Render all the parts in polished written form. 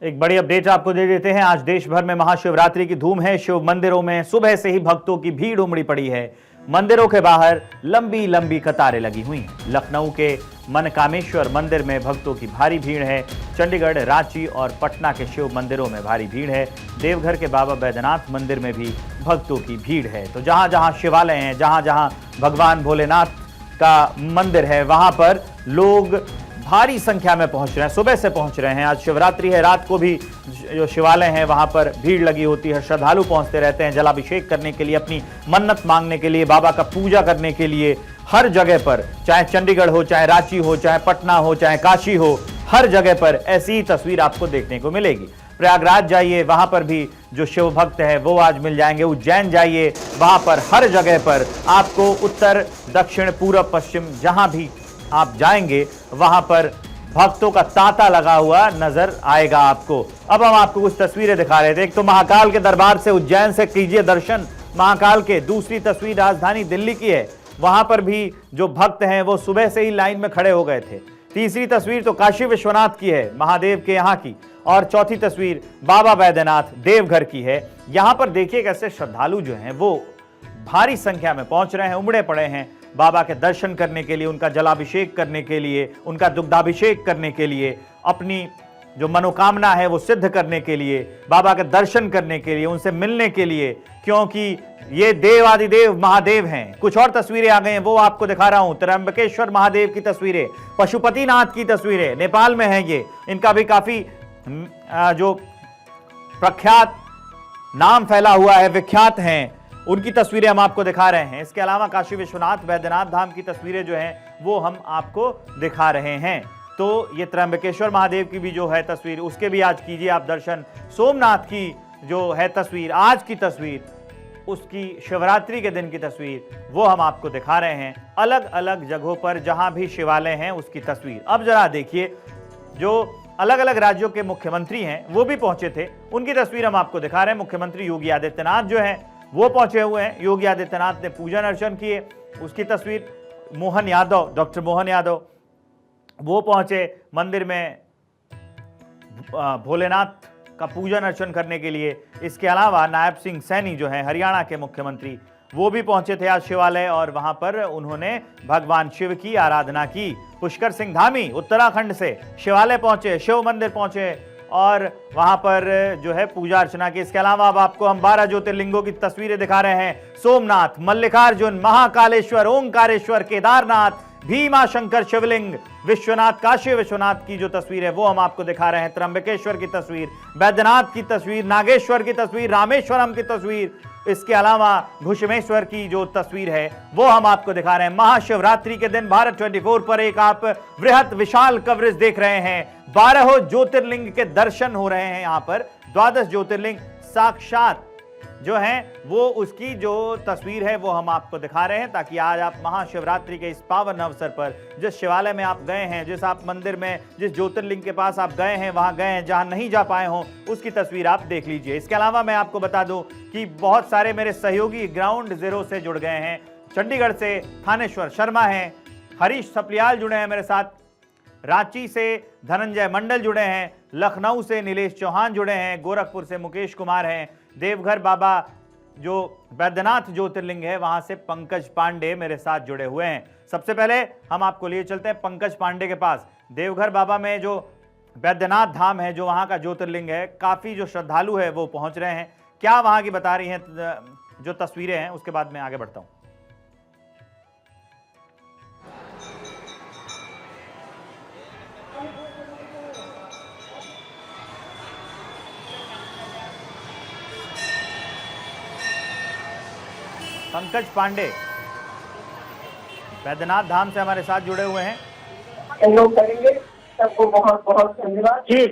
एक बड़ी अपडेट आपको दे देते हैं। आज देश भर में महाशिवरात्रि की धूम है। शिव मंदिरों में सुबह से ही भक्तों की भीड़ उमड़ी पड़ी है। मंदिरों के बाहर लंबी लंबी कतारें लगी हुई हैं। लखनऊ के मनकामेश्वर मंदिर में भक्तों की भारी भीड़ है। चंडीगढ़, रांची और पटना के शिव मंदिरों में भारी भीड़ है। देवघर के बाबा बैद्यनाथ मंदिर में भी भक्तों की भीड़ है। तो जहां जहां शिवालय हैं, जहां जहां भगवान भोलेनाथ का मंदिर है, वहां पर लोग भारी संख्या में पहुंच रहे हैं, सुबह से पहुंच रहे हैं। आज शिवरात्रि है, रात को भी जो शिवालय हैं वहां पर भीड़ लगी होती है। श्रद्धालु पहुंचते रहते हैं जलाभिषेक करने के लिए, अपनी मन्नत मांगने के लिए, बाबा का पूजा करने के लिए। हर जगह पर, चाहे चंडीगढ़ हो, चाहे रांची हो, चाहे पटना हो, चाहे काशी हो, हर जगह पर ऐसी ही तस्वीर आपको देखने को मिलेगी। प्रयागराज जाइए, वहां पर भी जो शिव भक्त है वो आज मिल जाएंगे। उज्जैन जाइए, वहां पर हर जगह पर आपको उत्तर, दक्षिण, पूर्व, पश्चिम जहां भी आप जाएंगे वहां पर भक्तों का तांता लगा हुआ नजर आएगा आपको। अब हम आपको कुछ तस्वीरें दिखा रहे थे। एक तो महाकाल के दरबार से, उज्जैन से कीजिए दर्शन महाकाल के। दूसरी तस्वीर राजधानी दिल्ली की है, वहां पर भी जो भक्त हैं वो सुबह से ही लाइन में खड़े हो गए थे। तीसरी तस्वीर तो काशी विश्वनाथ की है, महादेव के यहाँ की। और चौथी तस्वीर बाबा बैद्यनाथ देवघर की है। यहां पर देखिए कैसे श्रद्धालु जो हैं वो भारी संख्या में पहुंच रहे हैं, उमड़े पड़े हैं बाबा के दर्शन करने के लिए, उनका जलाभिषेक करने के लिए, उनका दुग्धाभिषेक करने के लिए, अपनी जो मनोकामना है वो सिद्ध करने के लिए, बाबा के दर्शन करने के लिए, उनसे मिलने के लिए, क्योंकि ये देवादिदेव महादेव हैं। कुछ और तस्वीरें आ गई हैं, वो आपको दिखा रहा हूं। त्र्यंबकेश्वर महादेव की तस्वीरें, पशुपतिनाथ की तस्वीरें, नेपाल में है ये। इनका भी काफी जो प्रख्यात नाम फैला हुआ है, विख्यात हैं, उनकी तस्वीरें हम आपको दिखा रहे हैं। इसके अलावा काशी विश्वनाथ बैद्यनाथ धाम की तस्वीरें जो हैं वो हम आपको दिखा रहे हैं। तो ये त्र्यंबकेश्वर महादेव की भी जो है तस्वीर, उसके भी आज कीजिए आप दर्शन। सोमनाथ की जो है तस्वीर, आज की तस्वीर, उसकी शिवरात्रि के दिन की तस्वीर, वो हम आपको दिखा रहे हैं। अलग अलग जगहों पर जहां भी शिवालय हैं उसकी तस्वीर। अब जरा देखिए, जो अलग अलग राज्यों के मुख्यमंत्री हैं वो भी पहुंचे थे, उनकी तस्वीर हम आपको दिखा रहे हैं। मुख्यमंत्री योगी आदित्यनाथ जो है वो पहुंचे हुए हैं। योगी आदित्यनाथ ने पूजन अर्चन किए, उसकी तस्वीर। मोहन यादव, डॉक्टर मोहन यादव, वो पहुंचे मंदिर में भोलेनाथ का पूजन अर्चन करने के लिए। इसके अलावा नायब सिंह सैनी जो हैं हरियाणा के मुख्यमंत्री, वो भी पहुंचे थे आज शिवालय और वहां पर उन्होंने भगवान शिव की आराधना की। पुष्कर सिंह धामी उत्तराखंड से शिवालय पहुंचे, शिव मंदिर पहुंचे और वहां पर जो है पूजा अर्चना की। इसके अलावा अब आपको हम 12 ज्योतिर्लिंगों की तस्वीरें दिखा रहे हैं। सोमनाथ, मल्लिकार्जुन, महाकालेश्वर, ओंकारेश्वर, केदारनाथ, भीमा शंकर शिवलिंग, विश्वनाथ, काशी विश्वनाथ की जो तस्वीर है वो हम आपको दिखा रहे हैं। त्र्यंबकेश्वर की तस्वीर, बैद्यनाथ की तस्वीर, नागेश्वर की तस्वीर, रामेश्वरम की तस्वीर, इसके अलावा घुश्मेश्वर की जो तस्वीर है वो हम आपको दिखा रहे हैं। महाशिवरात्रि के दिन भारत 24 पर एक आप वृहत विशाल कवरेज देख रहे हैं। 12 ज्योतिर्लिंग के दर्शन हो रहे हैं यहाँ पर। 12 ज्योतिर्लिंग साक्षात जो हैं वो उसकी जो तस्वीर है वो हम आपको दिखा रहे हैं, ताकि आज आप महाशिवरात्रि के इस पावन अवसर पर जिस शिवालय में आप गए हैं, जिस आप मंदिर में, जिस ज्योतिर्लिंग के पास आप गए हैं, वहां गए हैं, जहां नहीं जा पाए हों, उसकी तस्वीर आप देख लीजिए। इसके अलावा मैं आपको बता दूं कि बहुत सारे मेरे सहयोगी ग्राउंड जीरो से जुड़ गए हैं। चंडीगढ़ से थानेश्वर शर्मा हैं, हरीश सप्लियाल जुड़े हैं मेरे साथ, रांची से धनंजय मंडल जुड़े हैं, लखनऊ से नीलेश चौहान जुड़े हैं, गोरखपुर से मुकेश कुमार हैं, देवघर बाबा जो बैद्यनाथ ज्योतिर्लिंग है वहां से पंकज पांडे मेरे साथ जुड़े हुए हैं। सबसे पहले हम आपको लिए चलते हैं पंकज पांडे के पास। देवघर बाबा में जो बैद्यनाथ धाम है, जो वहां का ज्योतिर्लिंग है, काफी जो श्रद्धालु है वो पहुंच रहे हैं। क्या वहां की बता रही हैं जो तस्वीरें हैं, उसके बाद मैं आगे बढ़ता हूं। पंकज पांडे बैद्यनाथ धाम से हमारे साथ जुड़े हुए हैं। लोग करेंगे, सबको बहुत बहुत धन्यवाद जी।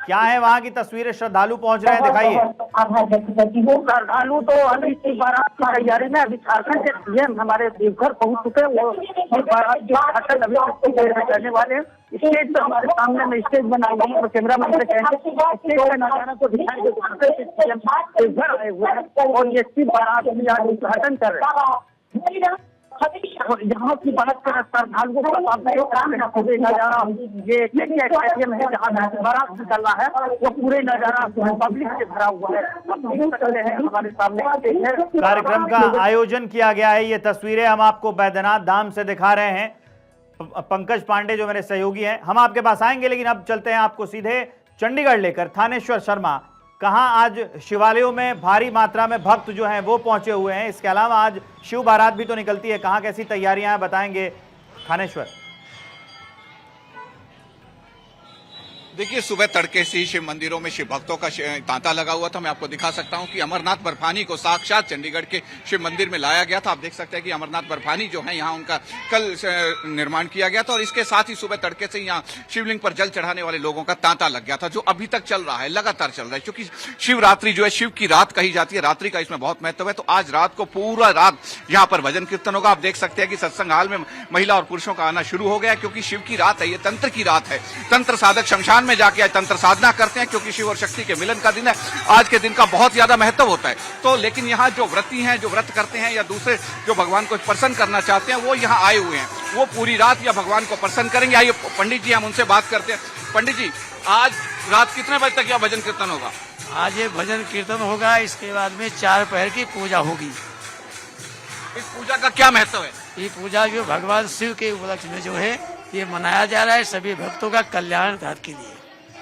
क्या है वहाँ की तस्वीरें? श्रद्धालु पहुंच रहे हैं, दिखाइए। आभार व्यक्त करती हूँ। श्रद्धालु तो अभी बारात की तैयारी में, अभी झारखंड से सीएम हमारे देवघर पहुंच चुके हैं। वो बारात जो उद्घाटन अभी करने वाले हैं। स्टेज पर हमारे सामने में स्टेज बनाई गई है, कैमरा मैन से कहेंगे स्टेज का नजारा को दिखाएंगे। देवघर आए हुए हैं और ये बारात आज उद्घाटन कर रहे हैं। यहाँ की बात करें श्रद्धालुओं का आप देख रहे हैं पूरे नजारा, ये स्टेडियम है जहाँ बारात निकल रहा है, वो पूरे नजारा पब्लिक से भरा हुआ है। अब देख सकते हैं हमारे सामने कार्यक्रम का आयोजन किया गया है। ये तस्वीरें हम आपको बैद्यनाथ धाम से दिखा रहे हैं। पंकज पांडे जो मेरे सहयोगी हैं, हम आपके पास आएंगे, लेकिन अब चलते हैं आपको सीधे चंडीगढ़ लेकर। थानेश्वर शर्मा, कहां आज शिवालयों में भारी मात्रा में भक्त जो हैं वो पहुंचे हुए हैं, इसके अलावा आज शिव बारात भी तो निकलती है, कहां कैसी तैयारियां हैं बताएंगे थानेश्वर। देखिए, सुबह तड़के से ही शिव मंदिरों में शिव भक्तों का तांता लगा हुआ था। मैं आपको दिखा सकता हूं कि अमरनाथ बर्फानी को साक्षात चंडीगढ़ के शिव मंदिर में लाया गया था। आप देख सकते हैं कि अमरनाथ बर्फानी जो है यहाँ उनका कल निर्माण किया गया था, और इसके साथ ही सुबह तड़के से यहाँ शिवलिंग पर जल चढ़ाने वाले लोगों का तांता लग गया था, जो अभी तक चल रहा है, लगातार चल रहा है। क्योंकि शिवरात्रि जो है शिव की रात कही जाती है, रात्रि का इसमें बहुत महत्व है। तो आज रात को पूरा रात यहाँ पर भजन कीर्तन होगा। आप देख सकते हैं कि सत्संग हाल में महिला और पुरुषों का आना शुरू हो गया, क्योंकि शिव की रात है, ये तंत्र की रात है। तंत्र साधक शमशान में जाके आज तंत्र साधना करते हैं, क्योंकि शिव और शक्ति के मिलन का दिन है। आज के दिन का बहुत ज्यादा महत्व होता है। तो लेकिन यहाँ जो व्रती हैं, जो व्रत करते हैं या दूसरे जो भगवान को प्रसन्न करना चाहते हैं, वो यहाँ आए हुए हैं। वो पूरी रात या भगवान को प्रसन्न करेंगे। आइए पंडित जी, हम उनसे बात करते हैं। पंडित जी, आज रात कितने बजे तक यह भजन कीर्तन होगा? आज ये भजन कीर्तन होगा, इसके बाद में 4 पहर की पूजा होगी। इस पूजा का क्या महत्व है? ये पूजा जो भगवान शिव के उपलक्ष्य में जो है ये मनाया जा रहा है, सभी भक्तों का कल्याण के लिए।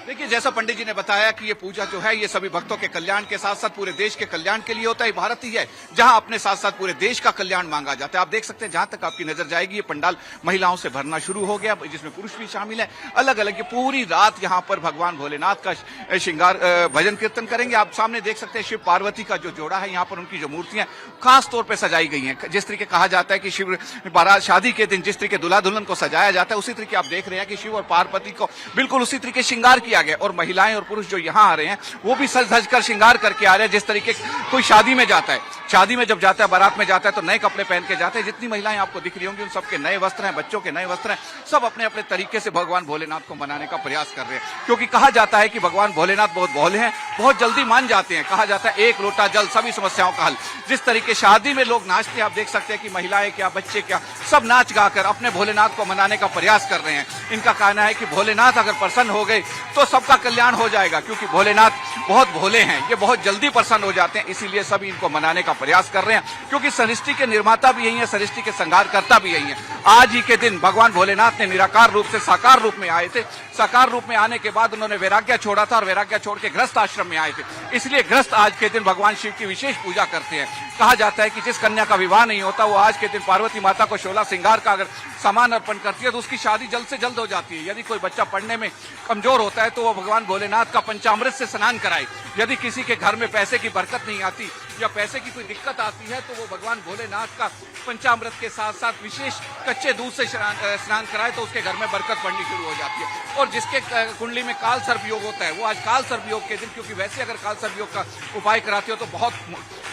देखिए, जैसा पंडित जी ने बताया कि ये पूजा जो है ये सभी भक्तों के कल्याण के साथ साथ पूरे देश के कल्याण के लिए होता है। भारत ही है जहां अपने साथ साथ पूरे देश का कल्याण मांगा जाता है। आप देख सकते हैं, जहां तक आपकी नजर जाएगी ये पंडाल महिलाओं से भरना शुरू हो गया, जिसमें पुरुष भी शामिल है। अलग अलग ये पूरी रात यहाँ पर भगवान भोलेनाथ का श्रृंगार भजन कीर्तन करेंगे। आप सामने देख सकते हैं शिव पार्वती का जो जोड़ा है, यहाँ पर उनकी जो मूर्तियां खास तौर पर सजाई गई है। जिस तरीके कहा जाता है कि शिव बारात शादी के दिन जिस तरीके दुल्हा दुल्हन को सजाया जाता है, उसी तरीके आप देख रहे हैं कि शिव और पार्वती को बिल्कुल उसी तरीके श्रृंगार किया गया। और महिलाएं और पुरुष जो यहाँ आ रहे हैं वो भी सज धज कर श्रृंगार करके आ रहे हैं। जिस तरीके कोई शादी में जाता है, शादी में जब जाता है, बारात में जाता है, तो नए कपड़े पहन के जाते हैं। जितनी महिलाएं आपको दिख रही होंगी उन सबके नए वस्त्र हैं, बच्चों के नए वस्त्र हैं। सब अपने अपने तरीके से भगवान भोलेनाथ को मनाने का प्रयास कर रहे हैं, क्योंकि कहा जाता है कि भगवान भोलेनाथ बहुत भोले हैं, बहुत जल्दी मान जाते हैं। कहा जाता है एक लोटा जल सभी समस्याओं का हल। जिस तरीके शादी में लोग नाचते हैं, आप देख सकते हैं कि महिलाएं क्या, बच्चे क्या, सब नाच गाकर अपने भोलेनाथ को मनाने का प्रयास कर रहे हैं। इनका कहना है कि भोलेनाथ अगर प्रसन्न हो गए तो सबका कल्याण हो जाएगा, क्योंकि भोलेनाथ बहुत भोले हैं, ये बहुत जल्दी प्रसन्न हो जाते हैं। इसीलिए सभी इनको मनाने का प्रयास कर रहे हैं, क्योंकि सृष्टि के निर्माता भी यही है, सृष्टि के संहारकर्ता भी यही है। आज ही के दिन भगवान भोलेनाथ ने निराकार रूप से साकार रूप में आए थे। साकार रूप में आने के बाद उन्होंने वैराग्य छोड़ा था, और वैराग्य छोड़ के गृहस्थ आश्रम में आए थे। इसलिए गृहस्थ आज के दिन भगवान शिव की विशेष पूजा करते हैं। कहा जाता है कि जिस कन्या का विवाह नहीं होता वो आज के दिन पार्वती माता को 16 श्रृंगार का अगर सामान अर्पण करती है तो उसकी शादी जल्द से जल्द हो जाती है। यदि कोई बच्चा पढ़ने में कमजोर होता है तो वो भगवान भोलेनाथ का पंचामृत से स्नान कराए। यदि किसी के घर में पैसे की बरकत नहीं आती या पैसे की कोई दिक्कत आती है तो वो भगवान भोलेनाथ का पंचामृत के साथ साथ विशेष कच्चे दूध से स्नान कराए तो उसके घर में बरकत पड़नी शुरू हो जाती है। और जिसके कुंडली में काल सर्प योग होता है वो आज काल सर्प योग के दिन, क्योंकि वैसे अगर काल सर्प योग का उपाय कराते हो तो बहुत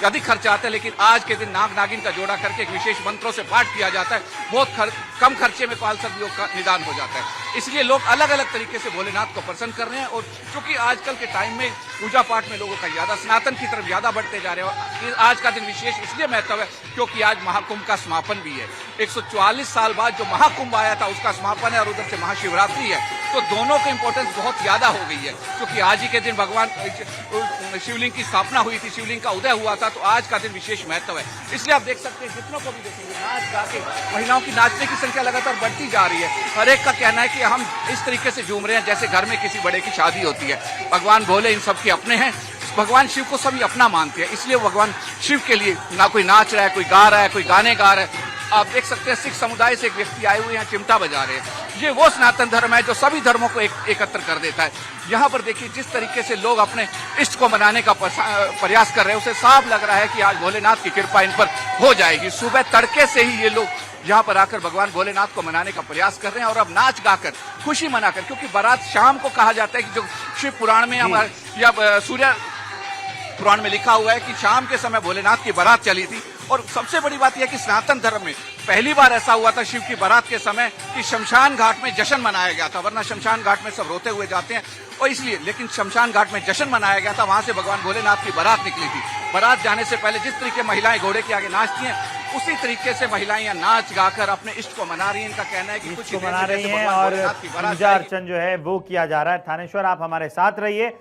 अधिक खर्चा आता है, लेकिन आज के दिन नाग नागिन का जोड़ा करके एक विशेष मंत्रों से पाठ किया जाता है, बहुत कम खर्चे में काल सर्प योग का निदान हो जाता है। इसलिए लोग अलग अलग तरीके से भोलेनाथ को प्रसन्न कर रहे हैं। और क्योंकि आजकल के टाइम में पूजा पाठ में लोगों का ज्यादा सनातन की तरफ ज्यादा बढ़ते जा रहे हैं। आज का दिन विशेष इसलिए महत्व है क्योंकि आज महाकुंभ का समापन भी है। 144 साल बाद जो महाकुंभ आया था उसका समापन है, और उधर से महाशिवरात्रि है, तो दोनों की इंपॉर्टेंस बहुत ज्यादा हो गई है। क्योंकि आज ही के दिन भगवान शिवलिंग की स्थापना हुई थी, शिवलिंग का उदय हुआ था, तो आज का दिन विशेष महत्व है। इसलिए आप देख सकते हैं जितनों को भी देखेंगे नाच गा के महिलाओं की नाचने की संख्या लगातार बढ़ती जा रही है। हर एक का कहना है कि हम इस तरीके से झूम रहे हैं जैसे घर में किसी बड़े की शादी होती है। भगवान भोले इन सबके अपने हैं, भगवान शिव को सभी अपना मानते हैं, इसलिए भगवान शिव के लिए ना कोई नाच रहा है, कोई गा रहा है, कोई गाने गा रहा है। आप देख सकते हैं सिख समुदाय से एक व्यक्ति आए हुए यहाँ चिमटा बजा रहे हैं। ये वो सनातन धर्म है जो सभी धर्मों को एकत्र कर देता है। यहाँ पर देखिए जिस तरीके से लोग अपने इष्ट को मनाने का प्रयास कर रहे हैं, उसे साफ लग रहा है कि आज भोलेनाथ की कृपा इन पर हो जाएगी। सुबह तड़के से ही ये लोग यहाँ पर आकर भगवान भोलेनाथ को मनाने का प्रयास कर रहे हैं, और अब नाच गाकर खुशी मनाकर, क्योंकि बारात शाम को कहा जाता है कि जो शिव पुराण में हमारे या सूर्य पुराण में लिखा हुआ है कि शाम के समय भोलेनाथ की बारात चली थी। और सबसे बड़ी बात यह कि सनातन धर्म में पहली बार ऐसा हुआ था शिव की बारात के समय कि शमशान घाट में जश्न मनाया गया था, वरना शमशान घाट में सब रोते हुए जाते हैं और इसलिए, लेकिन शमशान घाट में जश्न मनाया गया था, वहां से भगवान भोलेनाथ की बारात निकली थी। बारात जाने से पहले जिस तरीके महिलाएं घोड़े के आगे नाचती हैं, उसी तरीके से महिलाएं यहाँ नाच गाकर अपने इष्ट को मना रही हैं। इनका कहना है कि कुछ इसको मना रही जैसे हैं भगवान और भोलेनाथ की बारात पूजा जाएगी। अर्चन जो है वो किया जा रहा है। थानेश्वर, आप हमारे साथ रहिए।